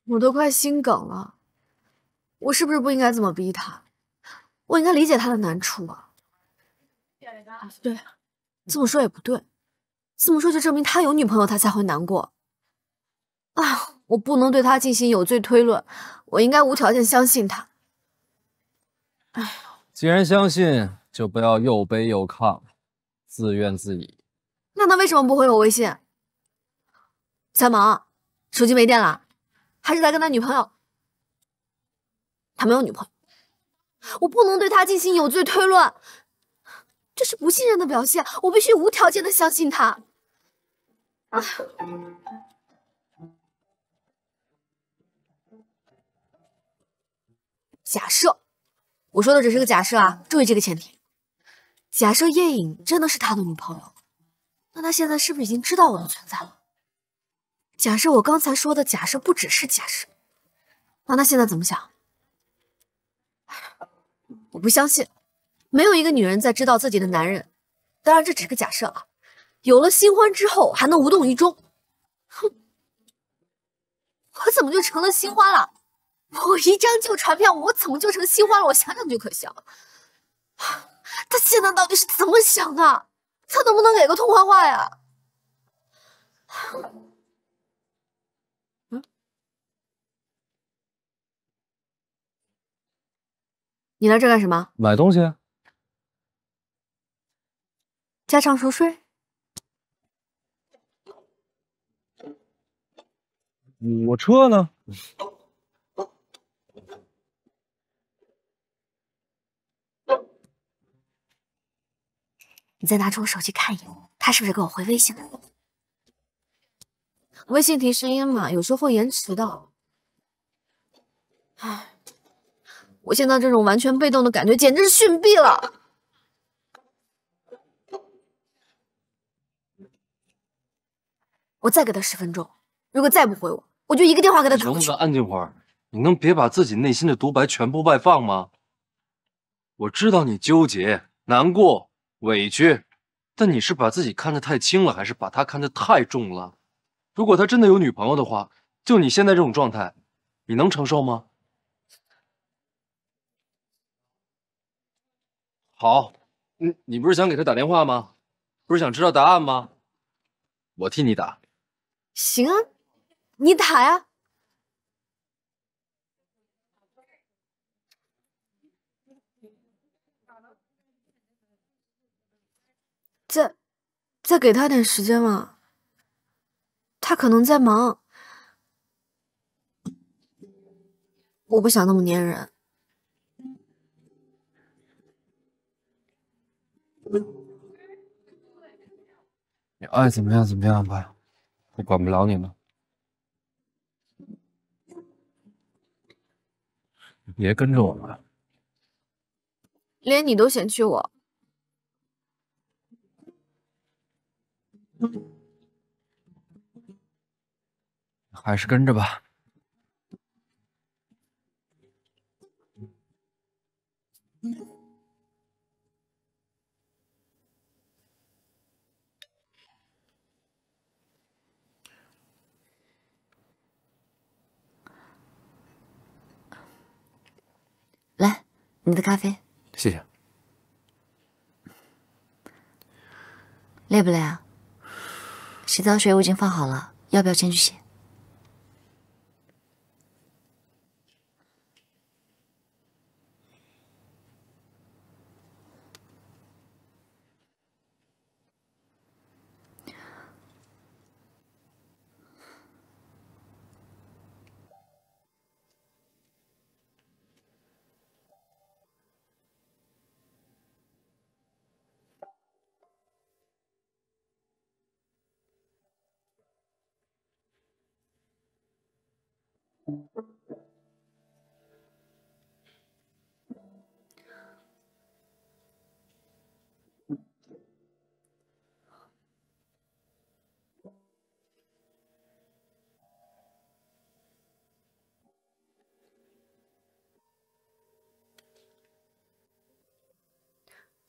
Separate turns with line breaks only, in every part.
我都快心梗了，我是不是不应该这么逼他？我应该理解他的难处啊。对，这么说也不对，这么说就证明他有女朋友，他才会难过。啊，我不能对他进行有罪推论，我应该无条件相信他。哎，
既然相信，就不要又卑又亢，自怨自艾。
那他为什么不回我微信？在忙，手机没电了，还是在跟他女朋友？他没有女朋友，我不能对他进行有罪推论，这是不信任的表现，我必须无条件的相信他。啊！假设，我说的只是个假设啊，注意这个前提。假设叶颖真的是他的女朋友，那他现在是不是已经知道我的存在了？假设我刚才说的假设不只是假设，那他现在怎么想？我不相信，没有一个女人在知道自己的男人，当然这只是个假设啊，有了新欢之后还能无动于衷。哼，我怎么就成了新欢了？我一张旧传票，我怎么就成新欢了？我想想就可笑。他现在到底是怎么想的？他能不能给个通话话呀？你来这干什么？
买东西。
家常熟睡。
我车呢？
你再拿出我手机看一眼，他是不是给我回微信了？微信提示音嘛，有时候会延迟的。唉，我现在这种完全被动的感觉简直是逊毙了。我再给他10分钟，如果再不回我，我就一个电话给他打过去。
能不能安静会儿？你能别把自己内心的独白全部外放吗？我知道你纠结、难过、委屈，但你是把自己看得太轻了，还是把他看得太重了？如果他真的有女朋友的话，就你现在这种状态，你能承受吗？好，你不是想给他打电话吗？不是想知道答案吗？我替你打。
行啊，你打呀。再给他点时间嘛，他可能在忙，我不想那么粘人。
你爱怎么样怎么样吧，我管不了你了。别跟着我们，
连你都嫌弃我，
还是跟着吧。
来，你的咖啡。
谢谢。
累不累啊？洗澡水我已经放好了，要不要先去洗？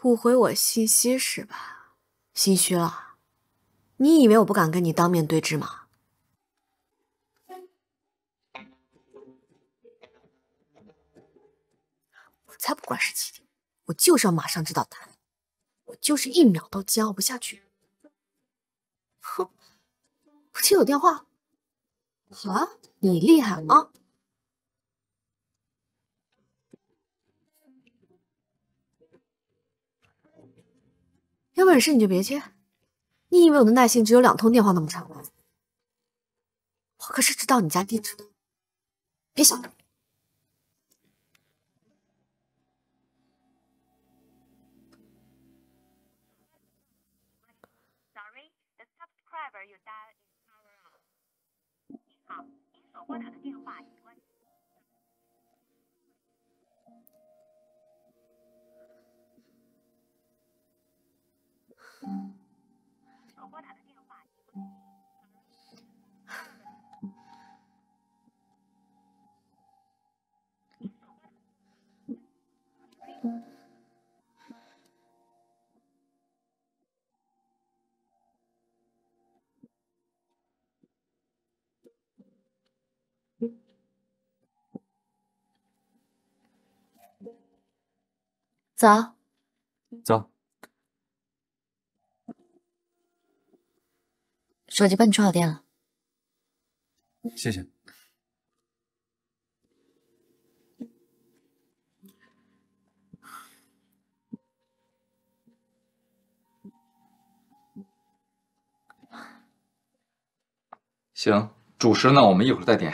不回我信息是吧？心虚了？你以为我不敢跟你当面对质吗？我才不管是几点，我就是要马上知道答案，我就是1秒都煎熬不下去。哼，不接我电话？好啊，你厉害啊！有本事你就别接，你以为我的耐心只有2通电话那么长吗？我可是知道你家地址的，别想着。
Sorry, the subscriber you dialed is power off. 您好，您所拨打的电话已关。所拨打的电话已关。
早，
走。
手机帮你充好电了。
谢谢。
行，主食呢我们一会儿再点，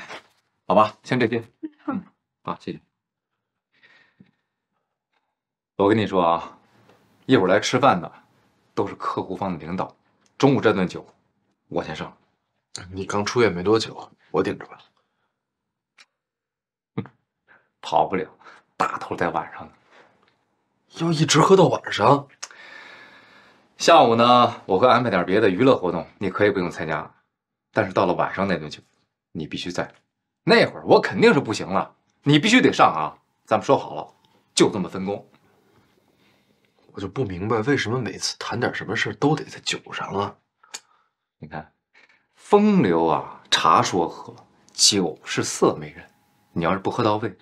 好吧？先这些。好，谢谢。我跟你说啊，一会儿来吃饭的都是客户方的领导，中午这顿酒我先上。
你刚出院没多久，我顶着吧。
跑不了，大头在晚上呢。
要一直喝到晚上？
下午呢，我会安排点别的娱乐活动，你可以不用参加，但是到了晚上那顿酒，你必须在。那会儿我肯定是不行了，你必须得上啊！咱们说好了，就这么分工。
我就不明白为什么每次谈点什么事都得在酒上啊？
你看，风流啊，茶说喝，酒是色媒人。你要是不喝到位，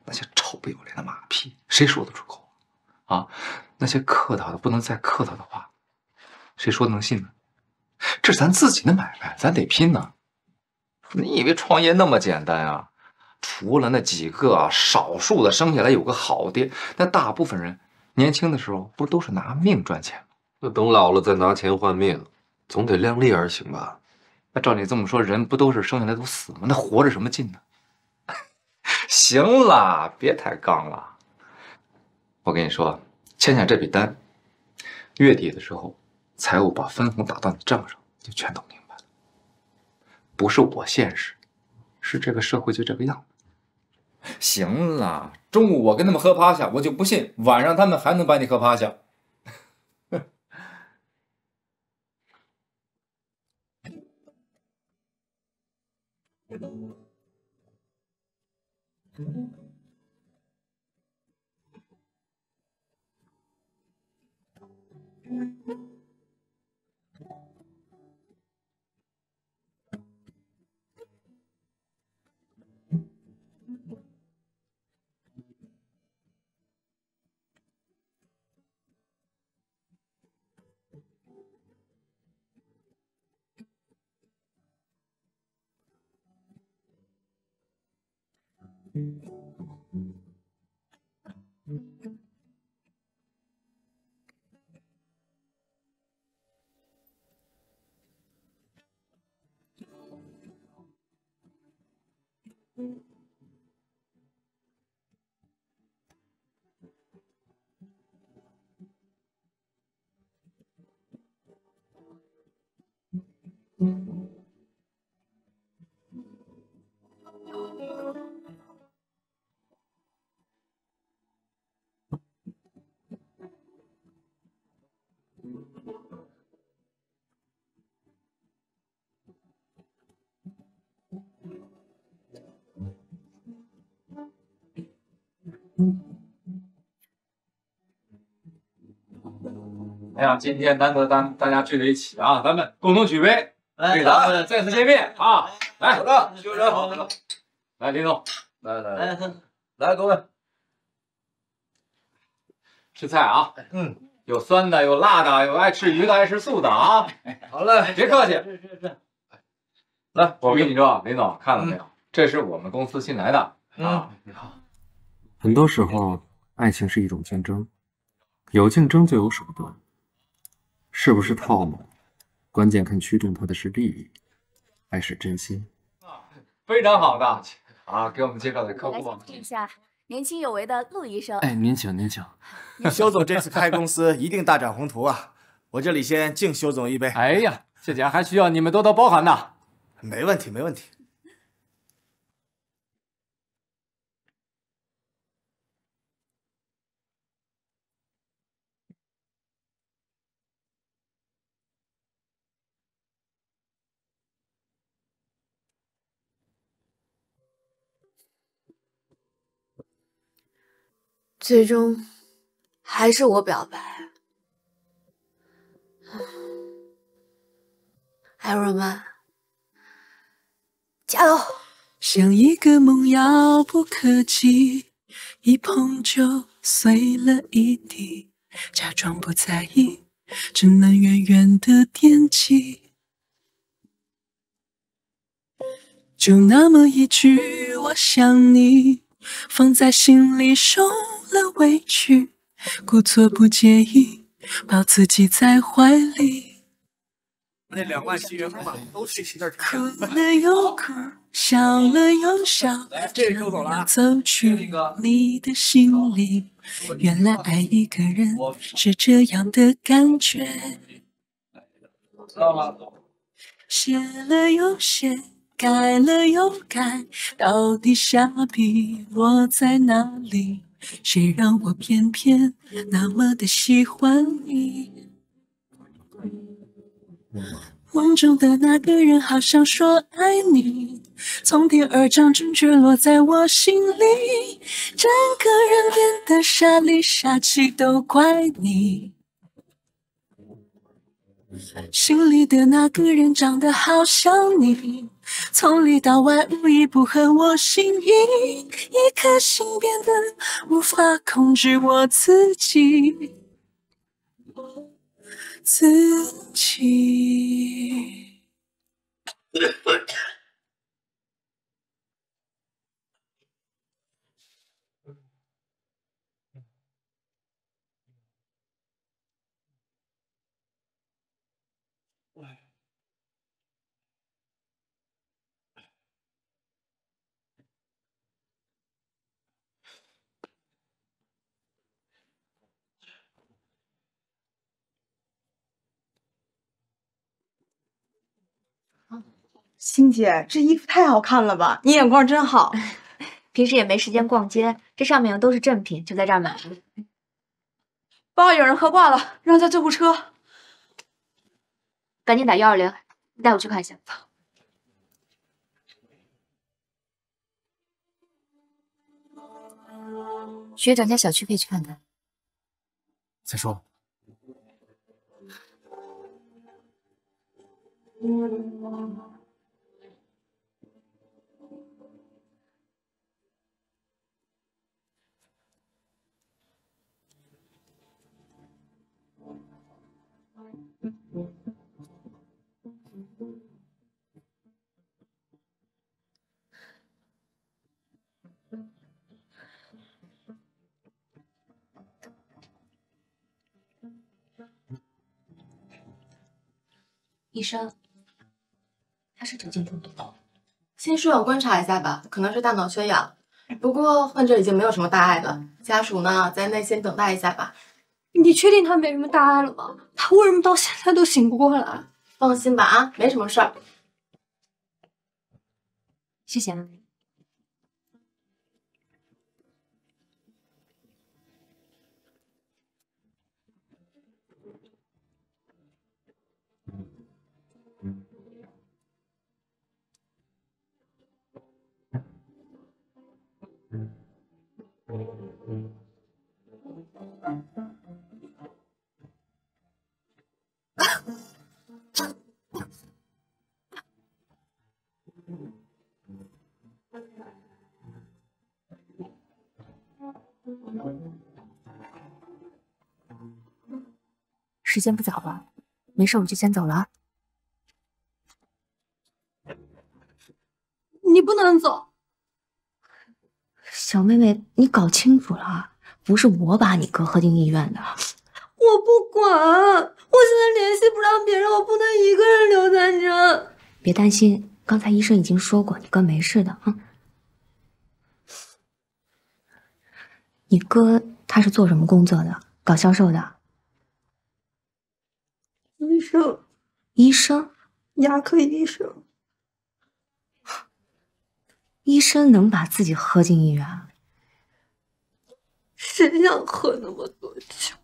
那些臭不要脸的马屁，谁说得出口啊？那些客套的不能再客套的话，谁说能信呢？这是咱自己的买卖，咱得拼呢。你以为创业那么简单啊？除了那几个啊，少数的生下来有个好爹，那大部分人年轻的时候不都是拿命赚钱吗？
那等老了再拿钱换命，总得量力而行吧？
那照你这么说，人不都是生下来都死吗？那活着什么劲呢？行了，别抬杠了。我跟你说，签下这笔单，月底的时候，财务把分红打到你账上，就全都明白了。不是我现实，是这个社会就这个样子。行了，中午我跟他们喝趴下，我就不信晚上他们还能把你喝趴下。呀，今天难得大家聚在一起啊，咱们共同举杯，为咱们再次见面啊！来，
好的，就这，好的。
来，林总，
来，各位，
吃菜啊！有酸的，有辣的，有爱吃鱼的，爱吃素的啊！
好嘞，
别客气。
是。
来，我跟你说，林总看了没有？这是我们公司新来的啊。
你好。
很多时候，爱情是一种竞争，有竞争就有手段，是不是套路？关键看驱动它的是利益，还是真心。
非常好的啊，给我们介绍的客户。
来听一下年轻有为的陆医生。
哎，您请，您请。
修总这次开公司一定大展宏图啊！我这里先敬修总一杯。
哎呀，这点还需要你们多多包涵呐。
没问题，没问题。
最终还是我表白。艾若曼，加油！
像一个梦遥不可及，一碰就碎了一地，假装不在意，只能远远的惦记。就那么一句我想你，放在心里受了委屈，故作不介意，抱自己在怀里。
那2万7元吧，都去那儿。
哭了又哭，笑了又笑，
这个收走了啊。
走去你的心里，原来爱一个人是这样的感觉。
知道吗？
写了又写，改了又改，到底下笔落在哪里？谁让我偏偏那么的喜欢你？梦中的那个人好像说爱你，从天而降，准确落在我心里，整个人变得傻里傻气，都怪你。心里的那个人长得好像你，从里到外无一不合我心意，一颗心变得无法控制我自己。
欣姐，这衣服太好看了吧！你眼光真好。
平时也没时间逛街，这上面都是正品，就在这儿买了。
报有人喝挂了，让叫救护车。
赶紧打120，你带我去看一下。学长家小区可以去看看。
再说。
医生，他是酒精中毒。
先输氧观察一下吧，可能是大脑缺氧。不过患者已经没有什么大碍了，家属呢在内先等待一下吧。
你确定他没什么大碍了吗？他为什么到现在都醒不过来？
放心吧啊，没什么事儿。
谢谢啊。时间不早了，没事我就先走了啊。
你不能走。
小妹妹，你搞清楚了，不是我把你哥喝进医院的。
我不管，我现在联系不上别人，我不能一个人留在这。
别担心，刚才医生已经说过，你哥没事的啊。你哥他是做什么工作的？搞销售的？
医生，
医生，
牙科医生。
医生能把自己喝进医院？
谁想喝那么多酒？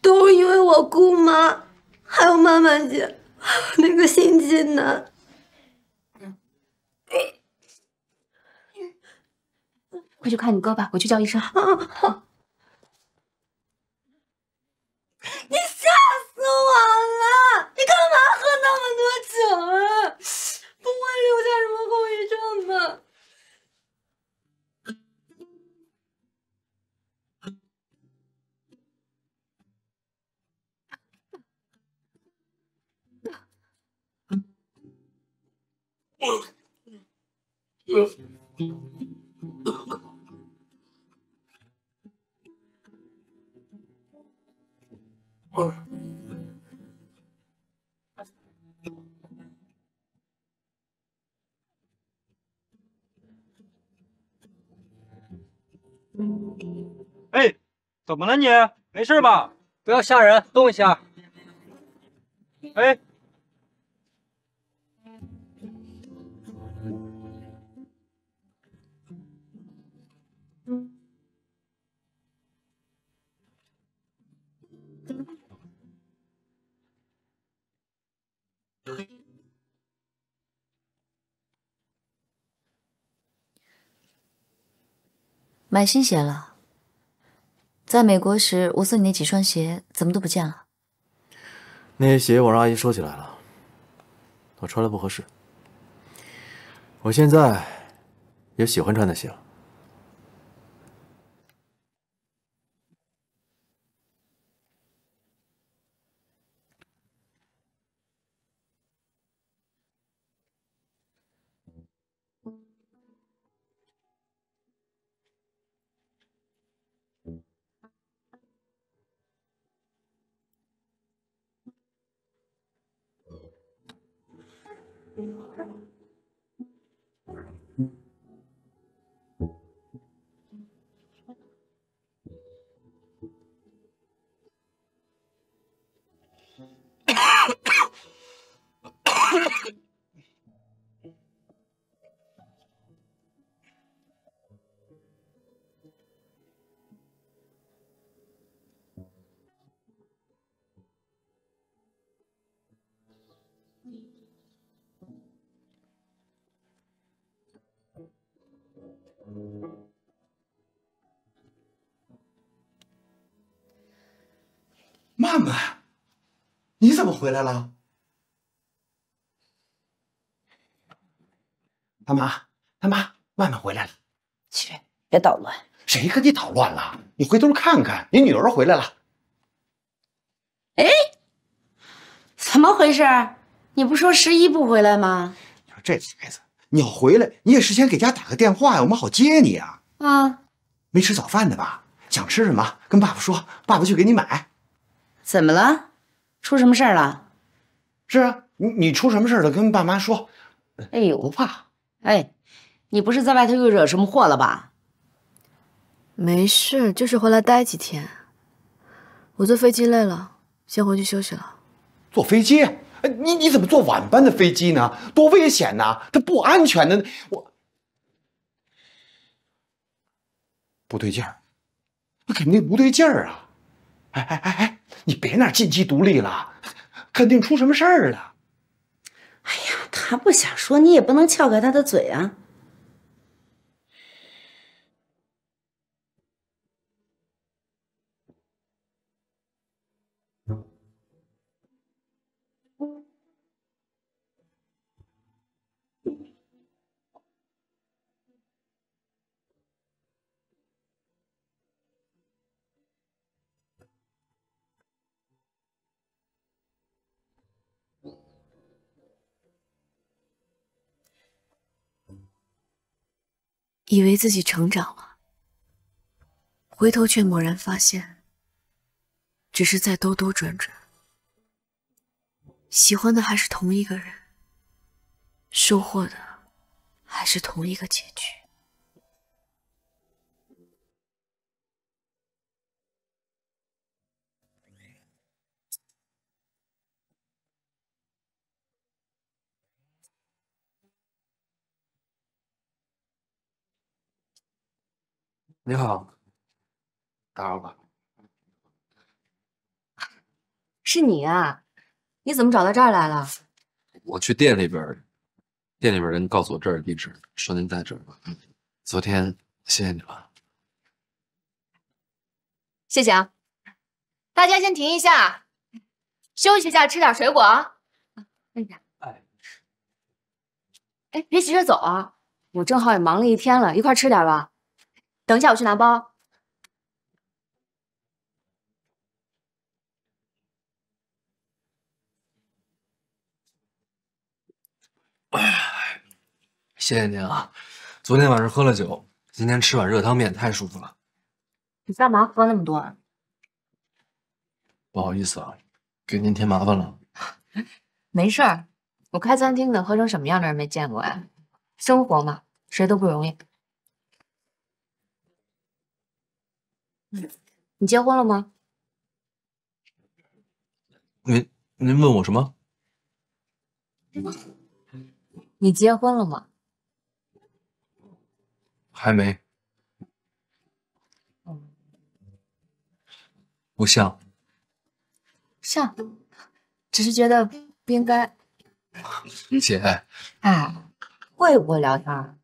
都是因为我姑妈，还有曼曼姐，那个心机男。
快去看你哥吧，我去叫医生。
好。你吓死我了！你干嘛喝那么多酒啊？不会留下什么后遗症吧？
哎，怎么了你？没事吧？不要吓人，动一下。哎，
买新鞋了。在美国时，我送你那几双鞋怎么都不见了？
那些鞋我让阿姨收起来了，我穿了不合适。我现在有喜欢穿的鞋了。
曼曼，你怎么回来了？大妈，大妈，曼曼回来了。
去，别捣乱。
谁跟你捣乱了？你回头看看，你女儿回来了。
哎，怎么回事？你不说11不回来吗？
你说这孩子，你要回来，你也事先给家打个电话呀，我们好接你啊。
啊，
没吃早饭的吧？想吃什么，跟爸爸说，爸爸去给你买。
怎么了？出什么事儿了？
是啊，你出什么事了？跟爸妈说。
哎呦，
不怕。
哎，你不是在外头又惹什么祸了吧？
没事，就是回来待几天。我坐飞机累了，先回去休息了。
坐飞机？你怎么坐晚班的飞机呢？多危险呐！它不安全的。我不对劲儿，那肯定不对劲儿啊！哎，你别那金鸡独立了，肯定出什么事儿了。
哎呀，他不想说，你也不能撬开他的嘴啊。
以为自己成长了，回头却蓦然发现，只是在兜兜转转，喜欢的还是同一个人，收获的还是同一个结局。
你好，打扰了。
是你啊？你怎么找到这儿来了？
我去店里边，店里边人告诉我这儿的地址，说您在这儿。昨天谢谢你了。
谢谢啊。大家先停一下，休息一下，吃点水果啊。哎，别急着走啊，我正好也忙了一天了，一块吃点吧。等一下我去拿包。
谢谢您啊！昨天晚上喝了酒，今天吃碗热汤面太舒服了。
你干嘛喝那么多啊？
不好意思啊，给您添麻烦了。
没事儿，我开餐厅的，喝成什么样的人没见过呀？生活嘛，谁都不容易。你结婚了吗？
您问我什么？
你结婚了吗？
还没。不像。
像，只是觉得不应该。
姐，
哎，会不会聊天？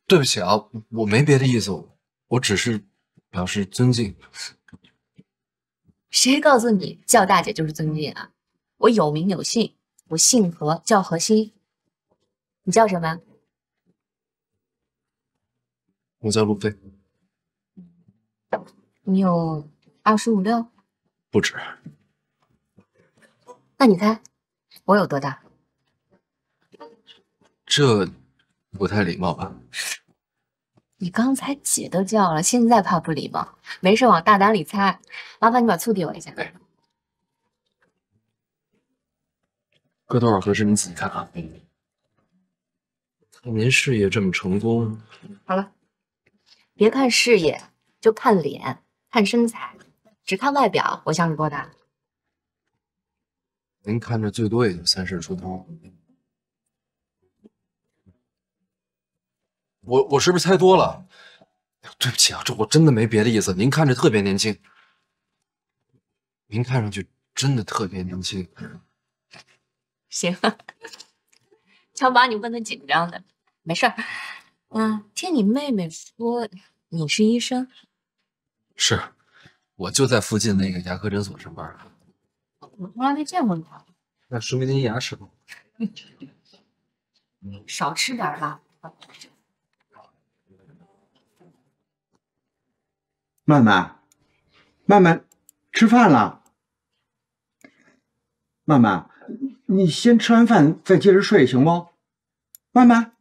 对不起啊，我没别的意思，我只是表示尊敬。
谁告诉你叫大姐就是尊敬啊？我有名有姓，我姓何，叫何心。你叫什么？
我叫路飞。
你有25、26？
不止。
那你猜我有多大？
这不太礼貌吧？
你刚才姐都叫了，现在怕不礼貌？没事，往大胆里猜。麻烦你把醋给我一下。
搁多少合适您自己看啊。看您事业这么成功，
好了，别看事业，就看脸，看身材，只看外表，我像是多大？
您看着最多也就30出头。我是不是猜多了？对不起啊，这我真的没别的意思。您看着特别年轻，您看上去真的特别年轻。
行啊，瞧把你问的紧张的，没事儿。听你妹妹说你是医生，
是，我就在附近那个牙科诊所上班。
我从来没见过你。
那说明您牙齿不好。
少吃点吧。
曼曼，曼曼，吃饭了。曼曼，你先吃完饭再接着睡，行不？曼曼，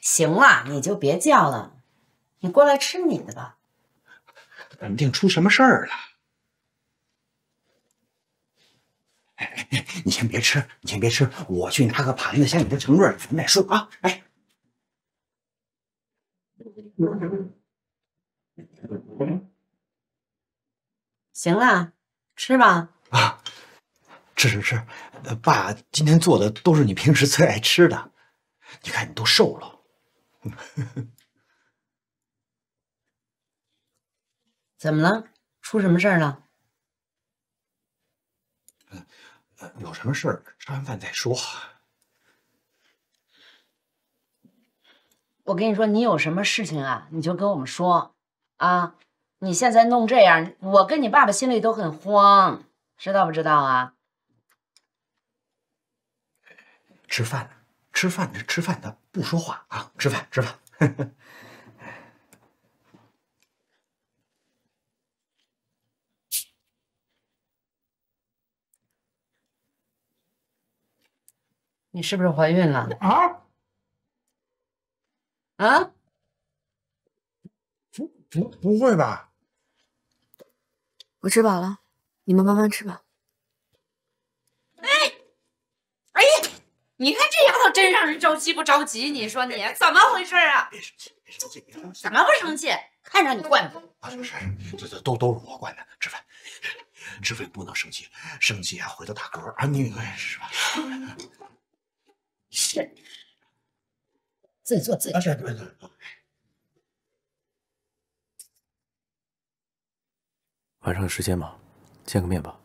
行了，你就别叫了，你过来吃你的吧。
肯定出什么事儿了。哎，你先别吃，你先别吃，我去拿个盘子，先给它盛热，咱再说啊。哎。
行了，吃吧。
啊，吃，爸今天做的都是你平时最爱吃的，你看你都瘦了。
怎么了？出什么事儿了？
有什么事儿吃完饭再说。
我跟你说，你有什么事情啊，你就跟我们说啊。你现在弄这样，我跟你爸爸心里都很慌，知道不知道啊？
吃饭的，不说话啊！吃饭。
你是不是怀孕了？
啊！
啊？
不会吧？
我吃饱了，你们慢慢吃吧。
哎呀，你看这丫头真让人着急不着急？你说你怎么回事啊？
别生气，别生气，
怎么不生气？看上你惯的。
啊，是，这都是我惯的。吃饭不能生气，生气啊回头打嗝啊，你是吧？
是，自己做自己。
啊，是，对。
晚上有时间吗？见个面吧。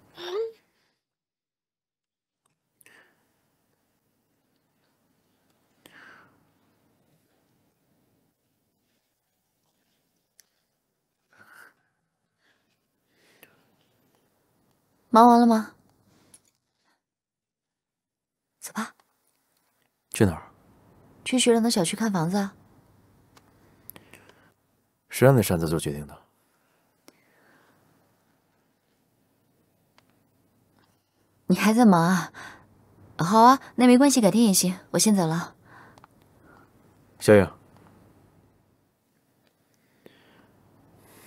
忙完了吗？走吧。
去哪儿？
去学人的小区看房子啊。
谁让你擅自做决定的？
你还在忙啊？好啊，那没关系，改天也行。我先走了。
小影，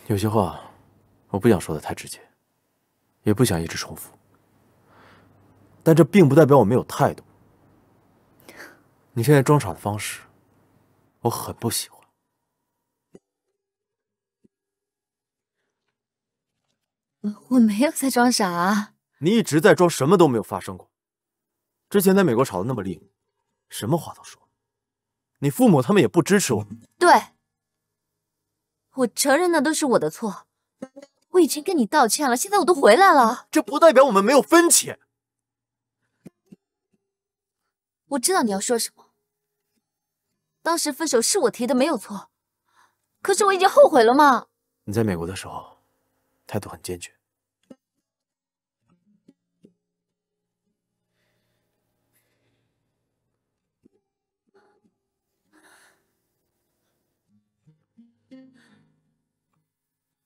有些话我不想说的太直接，也不想一直重复，但这并不代表我没有态度。你现在装傻的方式，我很不喜欢。
我没有在装傻啊。
你一直在装什么都没有发生过。之前在美国吵得那么厉害，什么话都说。你父母他们也不支持我。
对，我承认那都是我的错。我已经跟你道歉了，现在我都回来了。
这不代表我们没有分歧。
我知道你要说什么。当时分手是我提的，没有错。可是我已经后悔了嘛。
你在美国的时候，态度很坚决。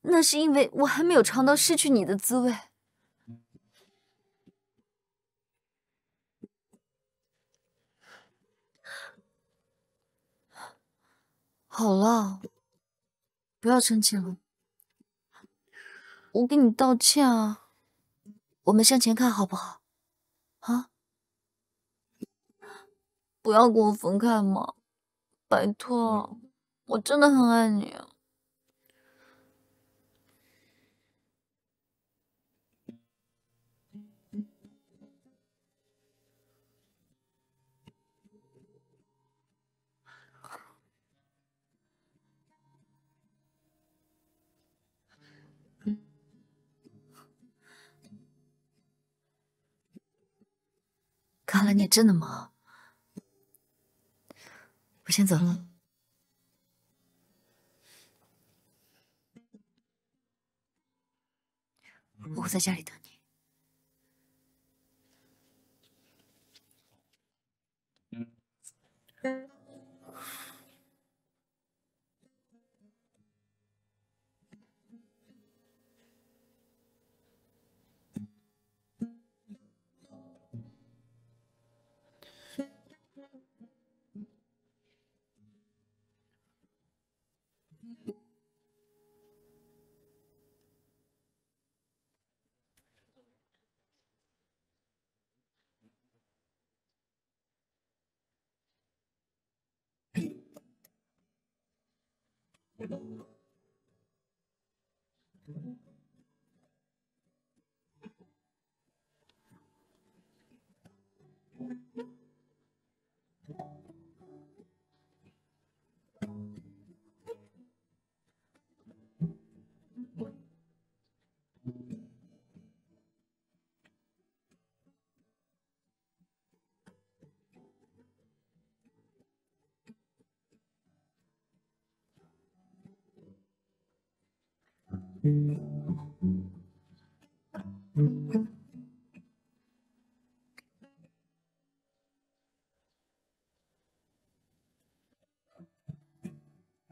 那是因为我还没有尝到失去你的滋味。好了，不要生气了。我给你道歉啊，我们向前看好不好？啊？不要跟我分开嘛，拜托，我真的很爱你。看来你真的忙，我先走了。我会在家里等你。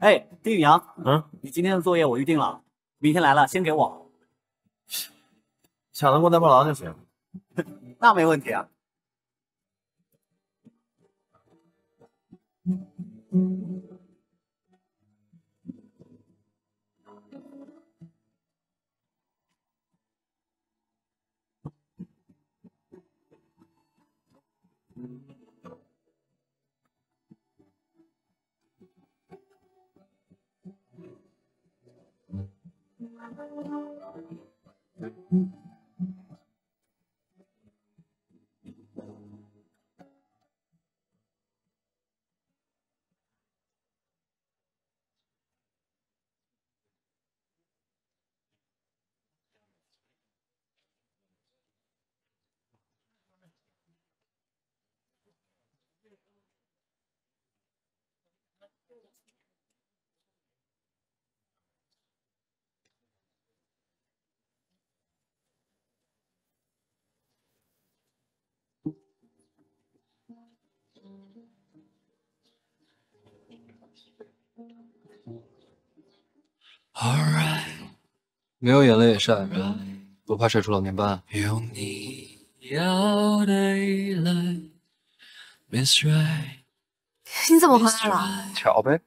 哎，丁宇阳，你今天的作业我预定了，明天来了先给我。
抢得过大波狼就行。
那没问题啊。
没有眼泪也是矮人，不怕晒出老年斑。
有你要的依赖 ，Miss Right。
你怎么回来了？
巧呗。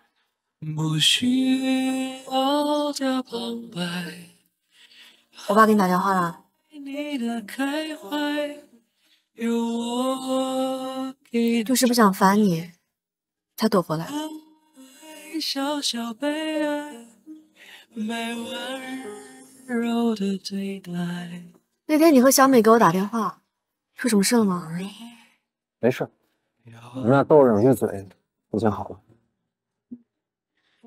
不需要加旁白。
我爸给你打电话了。
你的开怀，有我给
就是不想烦你，才躲回来。
小小悲哀，没温柔的对待。
那天你和小美给我打电话，出什么事了吗？
没事，你们俩斗了两句嘴，已经好了。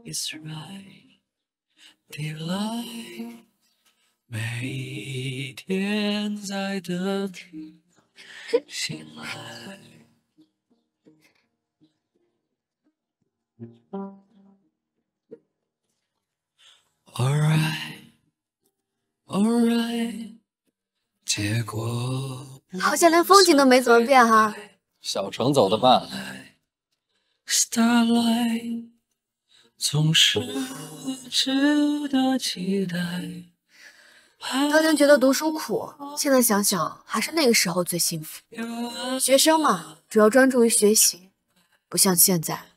It's right, delight， 每一天在等你醒来。Alright, alright， 结果
好像连风景都没怎么变哈。
小城走得慢。
Starlight， 总是值得期待。
当年觉得读书苦，现在想想还是那个时候最幸福。学生嘛，主要专注于学习，不像现在，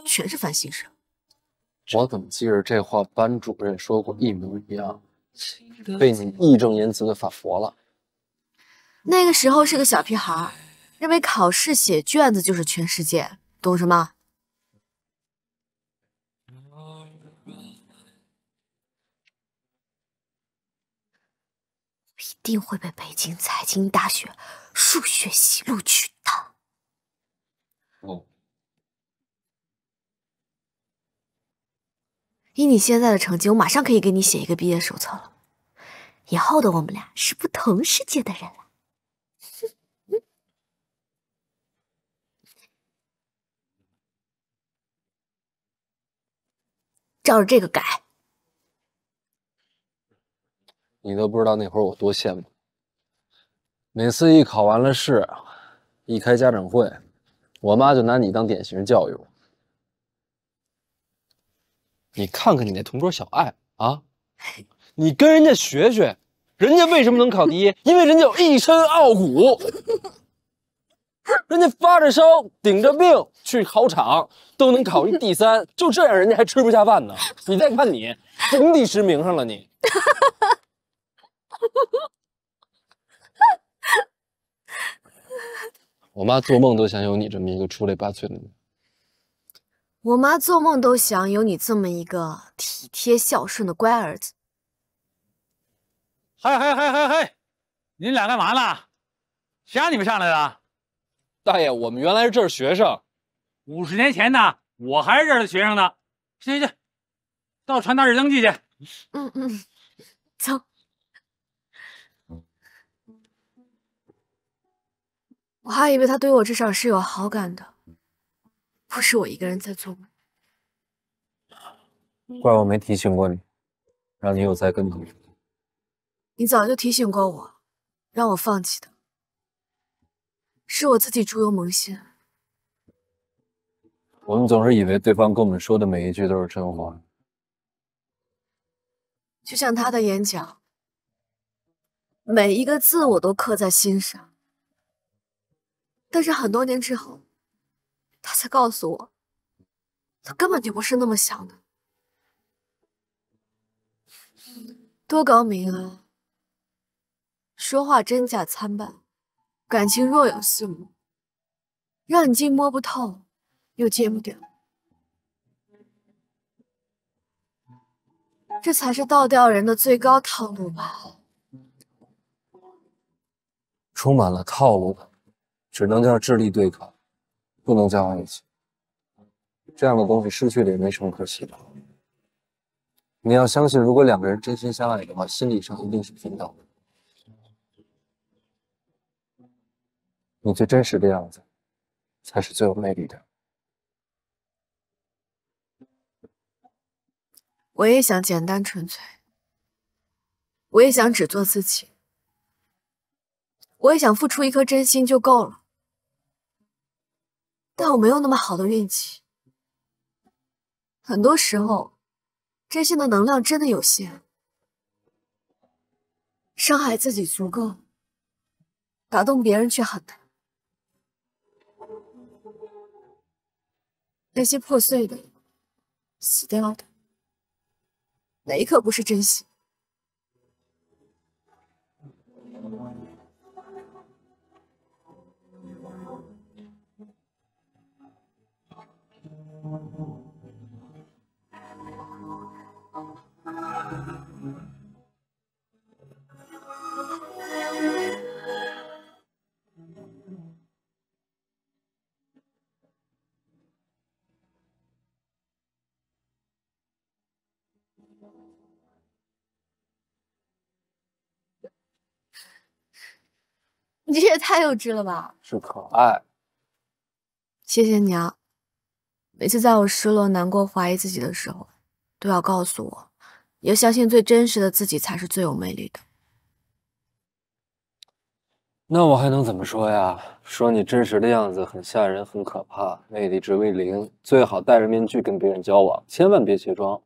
全是烦心事。
我怎么记着这话班主任说过一模一样，被你义正言辞的反驳了。
那个时候是个小屁孩，认为考试写卷子就是全世界，懂什么？一定会被北京财经大学数学系录取的。
哦。
以你现在的成绩，我马上可以给你写一个毕业手册了。以后的我们俩是不同世界的人了。照着这个改。
你都不知道那会儿我多羡慕。每次一考完了试，一开家长会，我妈就拿你当典型教育我。你看看你那同桌小爱啊，你跟人家学学，人家为什么能考第一？因为人家有一身傲骨，人家发着烧顶着病去考场都能考一第3，就这样人家还吃不下饭呢。你再看你，整第10名上了你。我妈做梦都想有你这么一个出类拔萃的女。
我妈做梦都想有你这么一个体贴孝顺的乖儿子。
嗨，你俩干嘛呢？谁让你们上来的？
大爷，我们原来是这儿学生
，50年前呢，我还是这儿的学生呢。去，到传达室登记去。
走。我还以为他对我至少是有好感的，不是我一个人在做梦。
怪我没提醒过你，让你有栽跟头。
你早就提醒过我，让我放弃的，是我自己猪油蒙心。
我们总是以为对方跟我们说的每一句都是真话，
就像他的演讲，每一个字我都刻在心上。但是很多年之后，他才告诉我，他根本就不是那么想的。多高明啊！说话真假参半，感情若有似无，让你既摸不透，又戒不掉。这才是倒吊人的最高套路吧？
充满了套路，只能叫智力对抗，不能叫爱情。这样的东西失去了也没什么可惜的。你要相信，如果两个人真心相爱的话，心理上一定是平等的。你最真实的样子，才是最有魅力的。
我也想简单纯粹，我也想只做自己，我也想付出一颗真心就够了。但我没有那么好的运气，很多时候，真心的能量真的有限，伤害自己足够，打动别人却很难。那些破碎的、死掉的，哪一刻不是真心？你这也太幼稚了吧！
是可爱。
谢谢你啊，每次在我失落、难过、怀疑自己的时候，都要告诉我，要相信最真实的自己才是最有魅力的。
那我还能怎么说呀？说你真实的样子很吓人，很可怕，魅力值为0，最好戴着面具跟别人交往，千万别卸妆。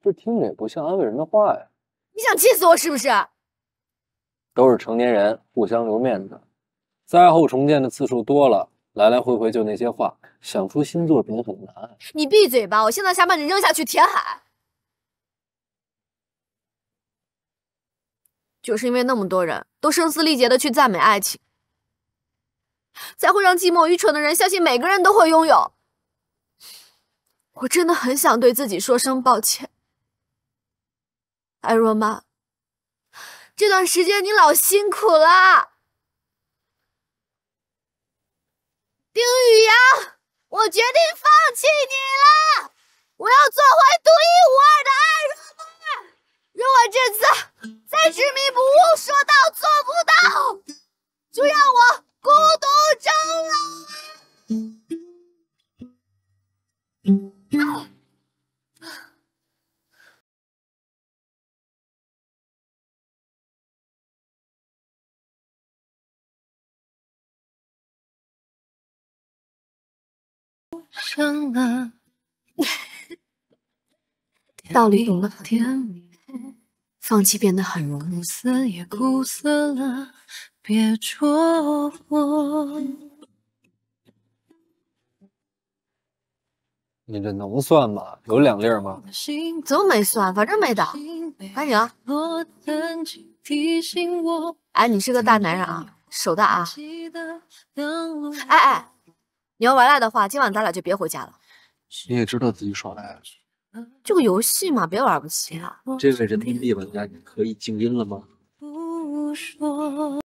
这听着也不像安慰人的话呀。
你想气死我是不是？
都是成年人，互相留面子。灾后重建的次数多了，来来回回就那些话，想出新作品很难。
你闭嘴吧！我现在想把你扔下去填海。就是因为那么多人都声嘶力竭的去赞美爱情，才会让寂寞愚蠢的人相信每个人都会拥有。我真的很想对自己说声抱歉，艾若曼，这段时间你老辛苦了。丁宇阳，我决定放弃你了，我要做回独一无二的艾若曼。如果这次再执迷不悟，说到做不到，就让我孤独终老。道理懂得很，放弃变得很容易。也苦涩了，别戳我。
你这能算吗？有2粒吗？
怎么没算？反正没倒。该你了。哎，你是个大男人啊，手大啊。哎，你要玩赖的话，今晚咱俩就别回家了。
你也知道自己耍赖了。
这个游戏嘛，别玩不起啊。
这位人民币玩家，你可以静音了吗？
不说。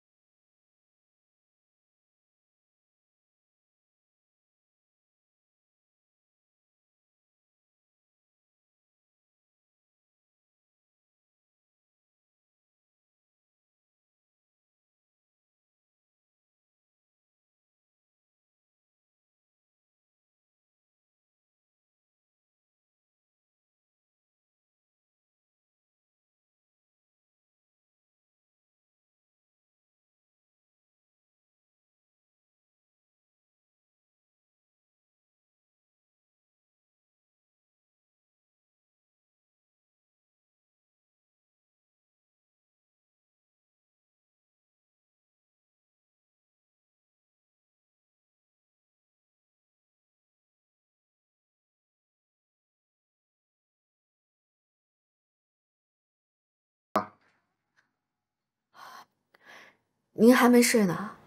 您还没睡呢？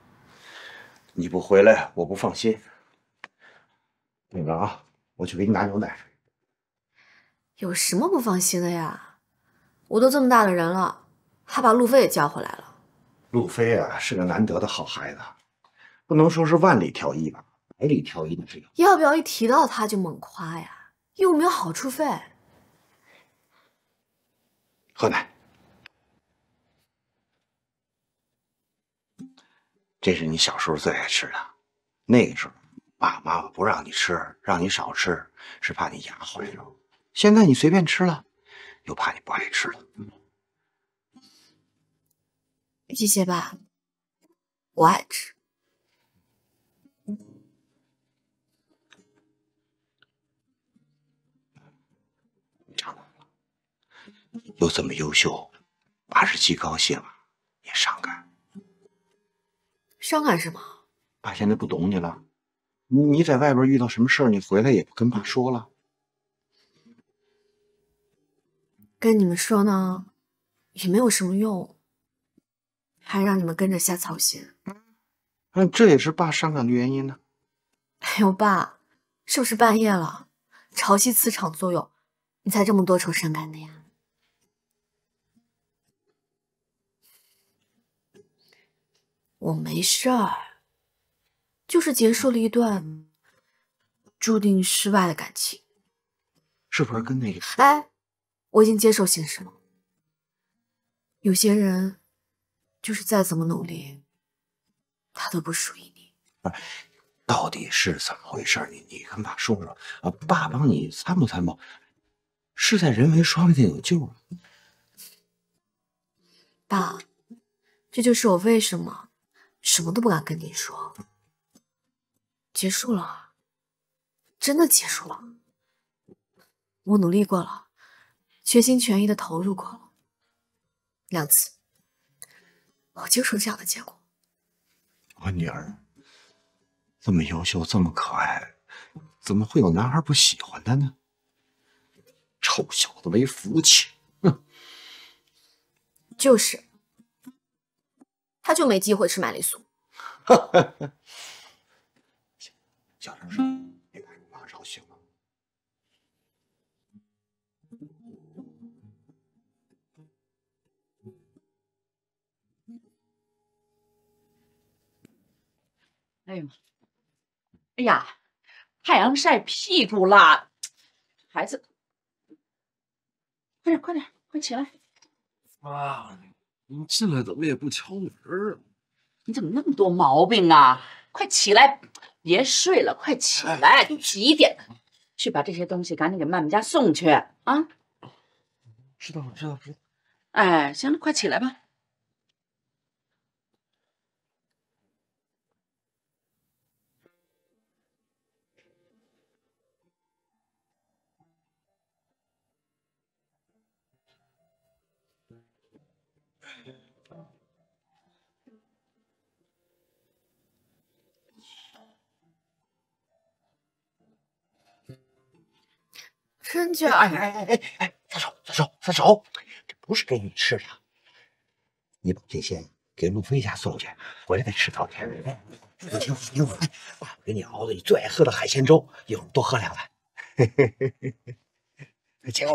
你不回来，我不放心。那个啊，我去给你拿牛奶。
有什么不放心的呀？我都这么大的人了，还把路飞也叫回来了，
路飞啊，是个难得的好孩子，不能说是万里挑一吧，百里挑一的这个。
要不要一提到他就猛夸呀？又没有好处费。
喝奶。这是你小时候最爱吃的，那个时候爸爸妈妈不让你吃，让你少吃，是怕你牙坏了。现在你随便吃了，又怕你不爱吃了。
谢谢爸，我爱吃。
长大了，又这么优秀，爸是既高兴也伤感。
伤感什么？
爸现在不懂你了，你在外边遇到什么事儿，你回来也不跟爸说了。
跟你们说呢，也没有什么用，还让你们跟着瞎操心。
这也是爸伤感的原因呢。
哎呦，爸，是不是半夜了？潮汐磁场作用，你才这么多愁善感的呀？我没事儿，就是结束了一段注定失败的感情。
是不是跟那个？
哎，我已经接受现实了。有些人，就是再怎么努力，他都不属于你。
到底是怎么回事？你跟爸说说啊，爸帮你参谋参谋，事在人为，说不定有救啊。
爸，这就是我为什么什么都不敢跟你说。结束了，真的结束了。我努力过了，全心全意的投入过了2次，我接受这样的结果。
我女儿这么优秀，这么可爱，怎么会有男孩不喜欢她呢？臭小子没福气！哼，
就是，他就没机会吃麦丽素。
小点声，别把你妈吵醒了。
哎呦，哎呀，太阳晒屁股了，孩子，快点快点，快起来！
妈，你进来怎么也不敲门啊？
你怎么那么多毛病啊？快起来，别睡了，快起来！几点了？去把这些东西赶紧给曼曼家送去啊！
知道了，知道了，知道了。
哎，行了，快起来吧。
真假？
哎，撒手！这不是给你吃的，你把这些给路飞家送去，回来再吃早点。不行，爸给你熬的你最爱喝的海鲜粥，一会儿多喝2碗。行，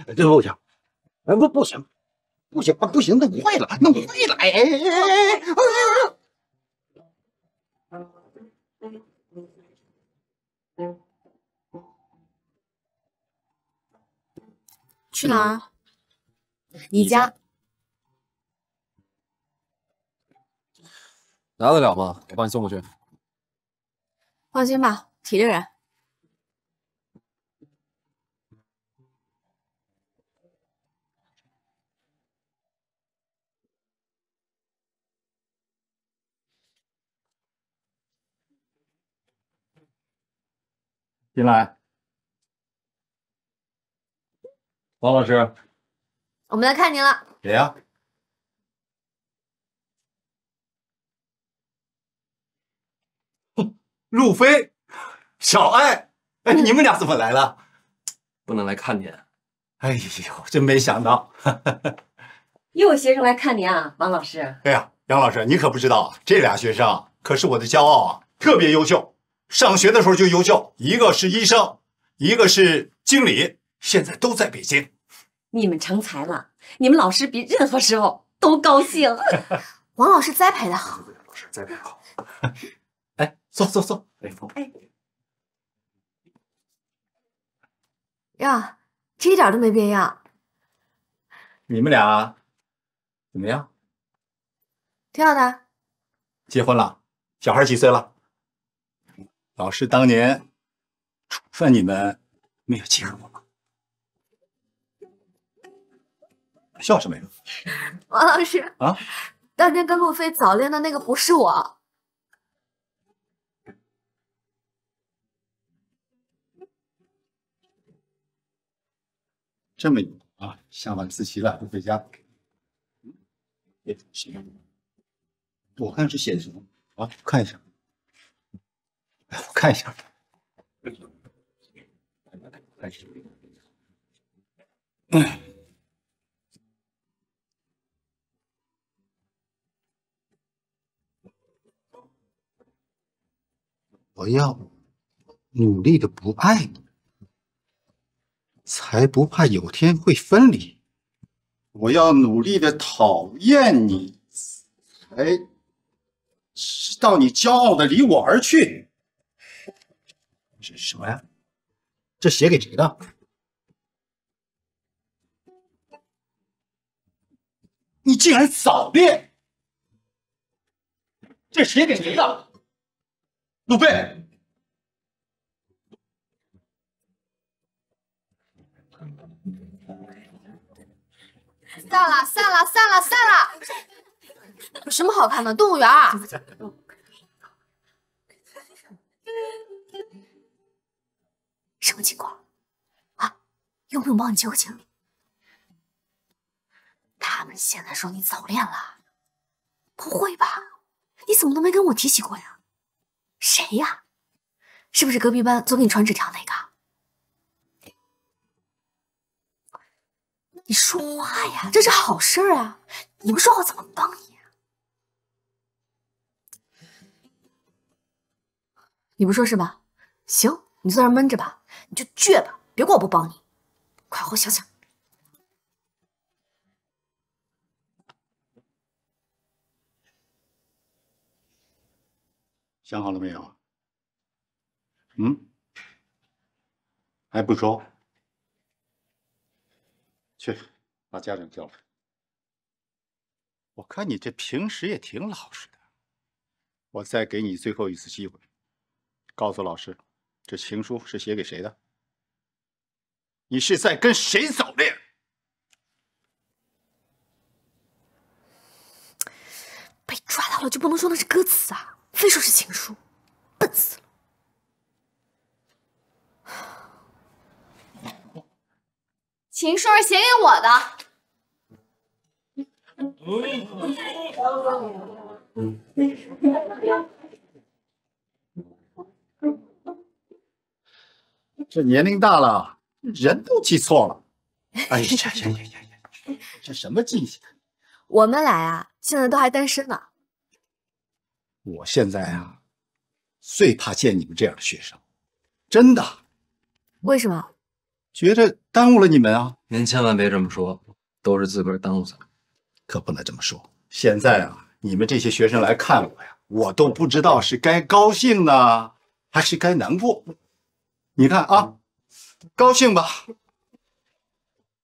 对不行？不行，弄坏了，
去哪儿？你家。
拿得了吗？我帮你送过去。
放心吧，体力人。
进来，王老师，
我们来看您了。
谁呀？
路飞，小爱，哎，你们俩怎么来了？
不能来看你。
哎呦，真没想到。
又有学生来看您啊，王老师。
哎呀，杨老师，你可不知道，这俩学生可是我的骄傲啊，特别优秀，上学的时候就优秀，一个是医生，一个是经理，现在都在北京。
你们成才了，你们老师比任何时候都高兴。
王老师栽培的好。
老师栽培好。哎，坐坐坐。
哎，呀，这一点都没变样。
你们俩怎么样？
挺好的。
结婚了？小孩几岁了？老师当年处分你们没有记恨我吗？笑什么呀？
王老师
啊，
当年跟路飞早恋的那个不是我。
这么有啊，下晚自习了，不回家。写我看是写的什么啊？看一下。哎，我看一下。看一下。我要努力的不爱你，才不怕有天会分离。我要努力的讨厌你，才知道你骄傲的离我而去。这是什么呀？这写给谁的？你竟然早恋！这写给谁的？路飞。
散了，散了，散了，散了！有什么好看的？动物园啊！什么情况啊？用不用帮你纠情？他们现在说你早恋了？不会吧？你怎么都没跟我提起过呀？谁呀？是不是隔壁班总给你传纸条那个？你说话呀，这是好事啊！你不说我怎么帮你啊？你不说是吧？行，你就在这闷着吧，你就倔吧，别怪我不帮你。快好好想想。
想好了没有？嗯？还不说？去，把家长叫来。我看你这平时也挺老实的。我再给你最后一次机会，告诉老师，这情书是写给谁的？你是在跟谁早恋？
被抓到了就不能说那是歌词啊，非说是情书，笨死了。
情书是写给我的。
这年龄大了，人都记错了。哎呀，这什么记性？
我们俩呀，现在都还单身呢。
我现在啊，最怕见你们这样的学生，真的。
为什么？
觉得耽误了你们啊！
您千万别这么说，都是自个儿耽误咱们。
可不能这么说。现在啊，你们这些学生来看我呀，我都不知道是该高兴呢，还是该难过。你看啊，高兴吧，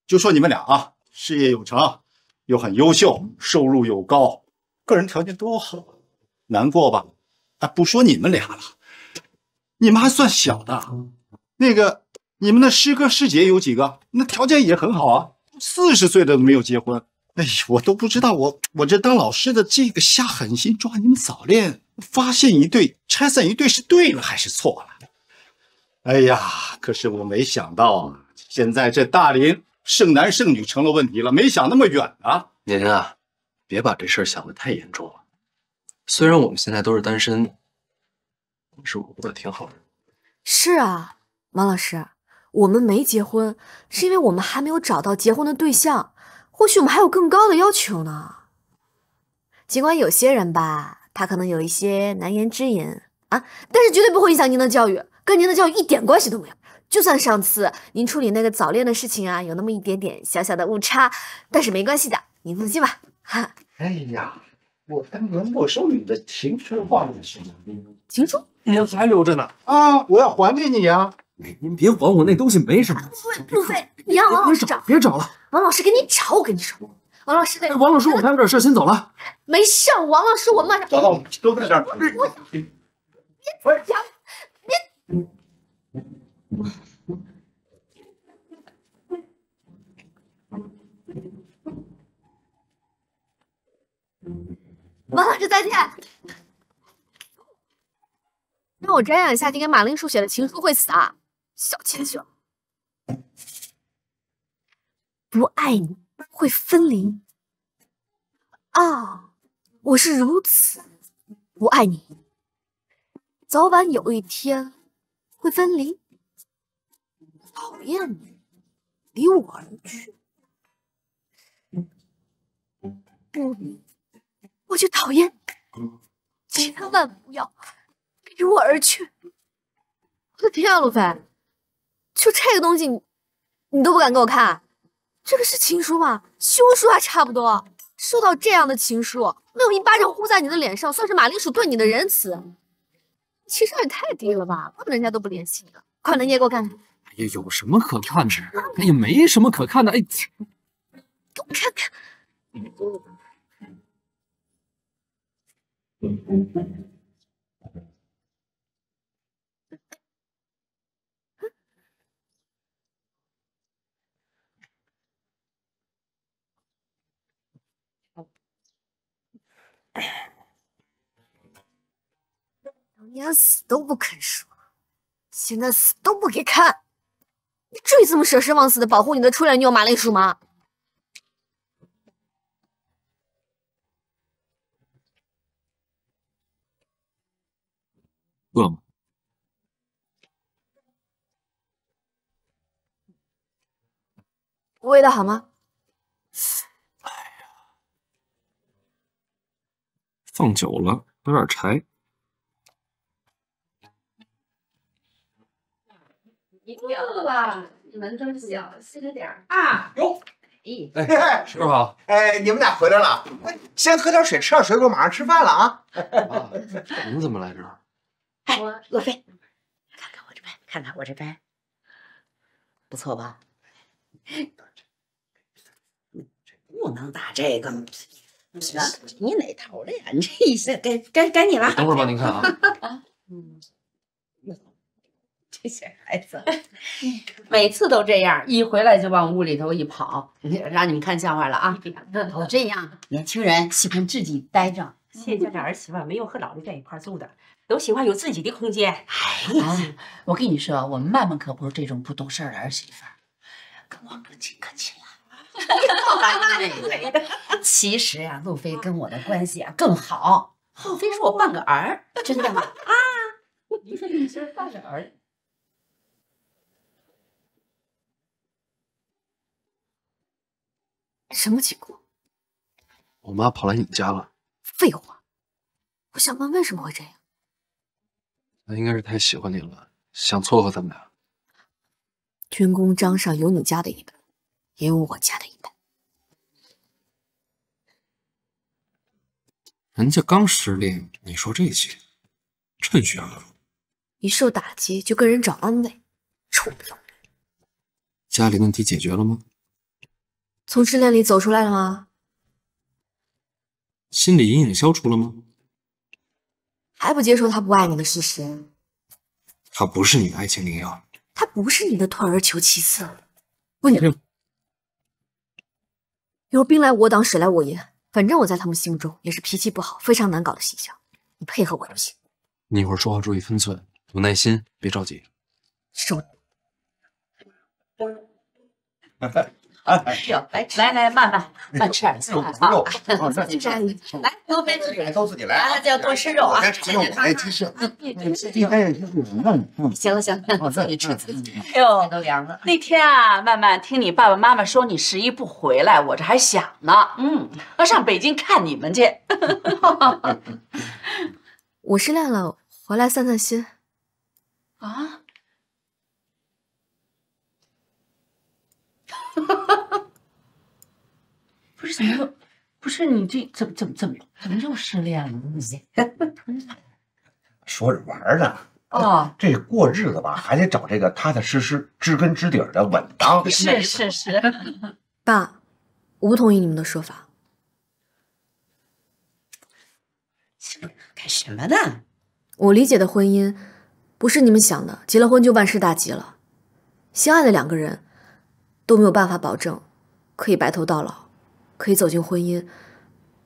就说你们俩啊，事业有成，又很优秀，收入又高，个人条件多好。难过吧，啊，不说你们俩了，你们还算小的，那个你们的师哥师姐有几个？那条件也很好啊，40岁的都没有结婚。哎呀，我都不知道我这当老师的这个下狠心抓你们早恋，发现一对拆散一对是对了还是错了？哎呀，可是我没想到啊，现在这大龄剩男剩女成了问题了，没想那么远啊。
您啊，别把这事儿想得太严重了。虽然我们现在都是单身，但是我过得挺好的。
是啊，王老师，我们没结婚，是因为我们还没有找到结婚的对象，或许我们还有更高的要求呢。尽管有些人吧，他可能有一些难言之隐啊，但是绝对不会影响您的教育，跟您的教育一点关系都没有。就算上次您处理那个早恋的事情啊，有那么一点点小小的误差，但是没关系的，您放心吧。哈。
哎呀，
我当年没收你的情书画的是
情书？
您还留着呢
啊！我要还给你呀！
哎，您别还我，那东西没什么。
路飞，你让王老师找，
别找了。
王老师给你找，我跟你说，王老师得。
王老师，我还有点事，先走了。
没事，王老师，我马上。
找到，都在这儿。
王老师再见。让我瞻仰一下你给马铃薯写的情书会死啊！小气球，不爱你会分离啊！我是如此不爱你，早晚有一天会分离。讨厌你，离我而去。不，我就讨厌你，千万不要离我而去！我的天啊，路飞，就这个东西你都不敢给我看？这个是情书吗？休书还差不多。收到这样的情书，没有一巴掌呼在你的脸上，算是马铃薯对你的仁慈。情商也太低了吧，怪不得人家都不联系你了。快拿捏给我看看。
哎呀，有什么可看的？哎呀，没什么可看的。哎，
给我看看。当年死都不肯说，现在死都不给看，你至于这么舍生忘死的保护你的初恋女友马铃薯吗？
饿吗？
味道好吗？
放久了有点柴。
你不要了，你们都小心着点啊！
哟，
哎，师傅好。
哎，你们俩回来了，先喝点水，吃点水果，马上吃饭了啊！
您怎么来这儿？
哎，洛飞，看看我这杯，看看我这杯，不错吧？不能打这个，你哪头的呀？你这一下该你了。
等会儿帮您看啊。
啊，这些孩子每次都这样，一回来就往屋里头一跑，让你们看笑话了啊！都这样，年轻人喜欢自己待着。
谢家这儿媳妇没有和老刘在一块住的，都喜欢有自己的空间。
哎呀，我跟你说，我们曼曼可不是这种不懂事儿的儿媳妇，跟我可亲可亲了。其实呀，路飞跟我的关系啊更好。浩飞是我半个儿，真的吗？啊，
你说你是半个儿。
什么情况？
我妈跑来你家了。
废话，我想问为什么会这样？
她应该是太喜欢你了，想撮合咱们俩。
军功章上有你家的一本，也有我家的一本。
人家刚失恋，你说这些，趁虚而入。
一受打击就跟人找安慰，臭不要脸！
家里问题解决了吗？
从失恋里走出来了吗？
心理阴影消除了吗？
还不接受他不爱你的事实？
他不是你的爱情灵药，
他不是你的退而求其次。问你，有兵来我挡，水来我掩，反正我在他们心中也是脾气不好、非常难搞的形象。你配合我就行。
你一会儿说话注意分寸，有耐心，别着急。
收。
来，慢吃点菜啊！
自己
来，多飞吃，
都自己来
啊！这要多吃肉啊！
哎，鸡翅，
行了，自己吃。
哎呦，都凉了。那天啊，曼曼听你爸爸妈妈说你11不回来，我这还想呢，要上北京看你们去。
我失恋了，回来散散心。
啊？不是怎么不是你这怎么又失恋了？
说着玩呢。
哦，
这过日子吧，还得找这个踏踏实实、知根知底的稳当。
是。
爸，我不同意你们的说法。
干什么呢？
我理解的婚姻，不是你们想的结了婚就万事大吉了。相爱的两个人都没有办法保证可以白头到老，可以走进婚姻，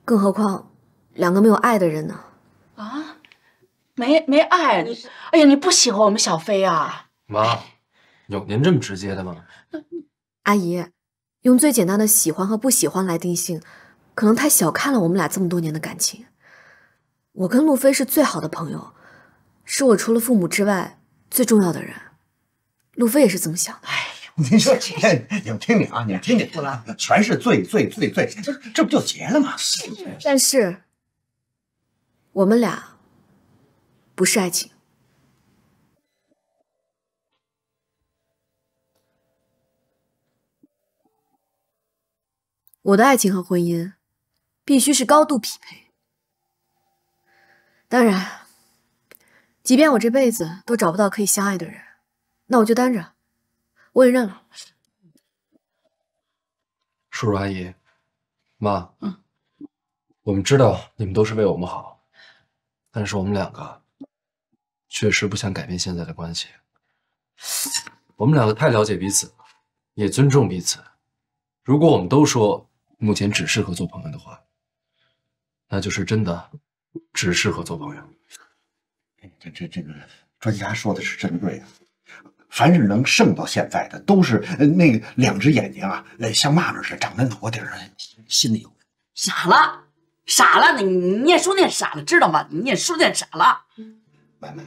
更何况两个没有爱的人呢？
啊，没爱你？哎呀，你不喜欢我们小飞啊？
妈，有您这么直接的吗？
阿姨，用最简单的喜欢和不喜欢来定性，可能太小看了我们俩这么多年的感情。我跟路飞是最好的朋友，是我除了父母之外最重要的人。路飞也是这么想的。
您说，你们听听啊，你们听听，全是罪，这不就结了吗？
但是我们俩不是爱情。我的爱情和婚姻必须是高度匹配。当然，即便我这辈子都找不到可以相爱的人，那我就单着，我也认了。
叔叔阿姨，妈，我们知道你们都是为我们好，但是我们两个确实不想改变现在的关系。我们两个太了解彼此了，也尊重彼此。如果我们都说目前只适合做朋友的话，那就是真的只适合做朋友。
这个专家说的是真对啊！凡是能剩到现在的，都是那个两只眼睛啊，像蚂蚱似的长在脑瓜顶上，心里有
傻了！你念书念傻了，知道吗？你念书念傻了。
妹妹，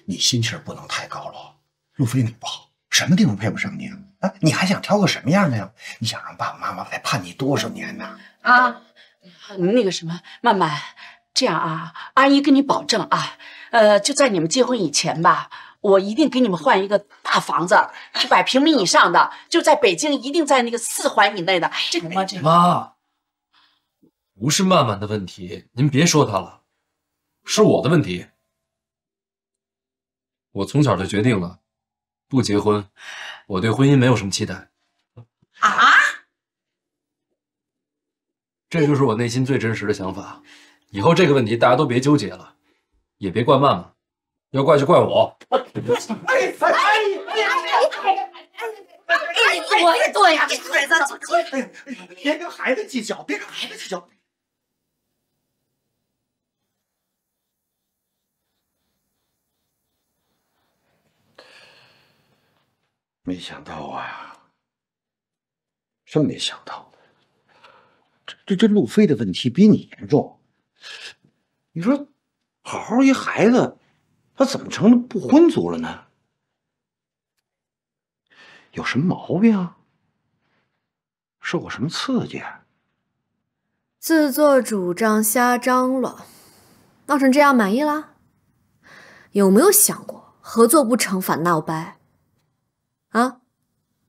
你心气儿不能太高了。路飞你不好，什么地方配不上你啊？啊，你还想挑个什么样的呀？你想让爸爸妈妈再盼你多少年呢？
啊，那个什么，曼曼，这样啊，阿姨跟你保证啊，就在你们结婚以前吧，我一定给你们换一个大房子，100平米以上的，就在北京，一定在那个4环以内的。这个吗？这个
妈，不是曼曼的问题，您别说她了，是我的问题。我从小就决定了，不结婚，我对婚姻没有什么期待。
啊？
这就是我内心最真实的想法。以后这个问题大家都别纠结了，也别怪曼曼，要怪就怪我。
多呀，这孩子，
别跟孩子计较，别跟孩子计较。没想到啊，真没想到，这路飞的问题比你严重。你说，好好一孩子，他怎么成了不婚族了呢？有什么毛病啊？受过什么刺激啊？
自作主张瞎张罗，闹成这样满意啦？有没有想过合作不成反闹掰？啊，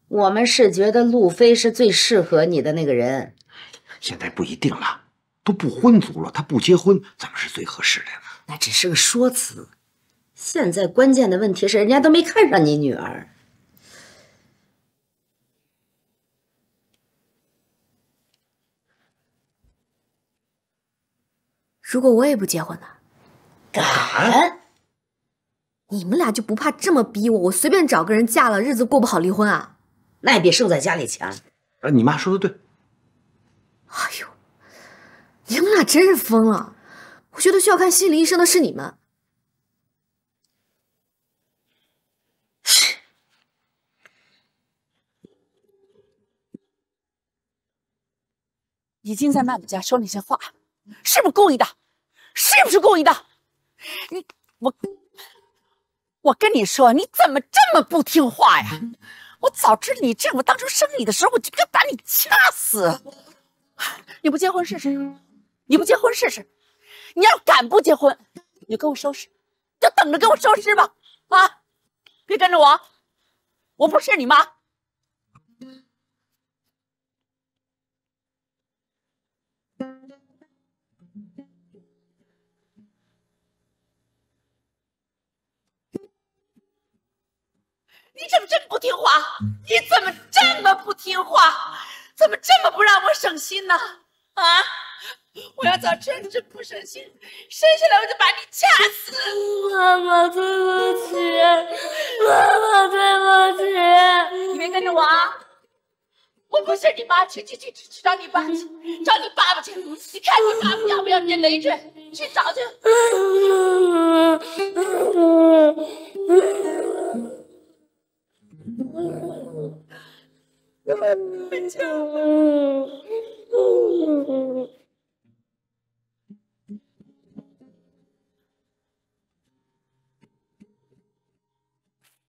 我们是觉得路飞是最适合你的那个人。
现在不一定了，都不婚族了，他不结婚怎么是最合适的呢？
那只是个说辞。现在关键的问题是，人家都没看上你女儿。
如果我也不结婚呢？
敢？
你们俩就不怕这么逼我？我随便找个人嫁了，日子过不好离婚啊？
那也比生在家里强。
你妈说的对。
哎呦，你们俩真是疯了！我觉得需要看心理医生的是你们。
已经在曼曼家说那些话，是不是故意的？是不是故意的？我跟你说，你怎么这么不听话呀？我早知道你这样，我当初生你的时候我就该把你掐死。你不结婚试试？你不结婚试试？你要敢不结婚，你就给我收拾，就等着给我收拾吧！啊，别跟着我，我不是你妈。你怎么这么不听话？你怎么这么不听话？怎么这么不让我省心呢？啊！我要早知道你这不省心，生下来我就把你掐死！
妈妈，对不起，妈妈，对不起。
你别跟着我啊！我不是你妈，去找你爸去，找你爸爸去！你看你爸爸要不要你累赘？去找去！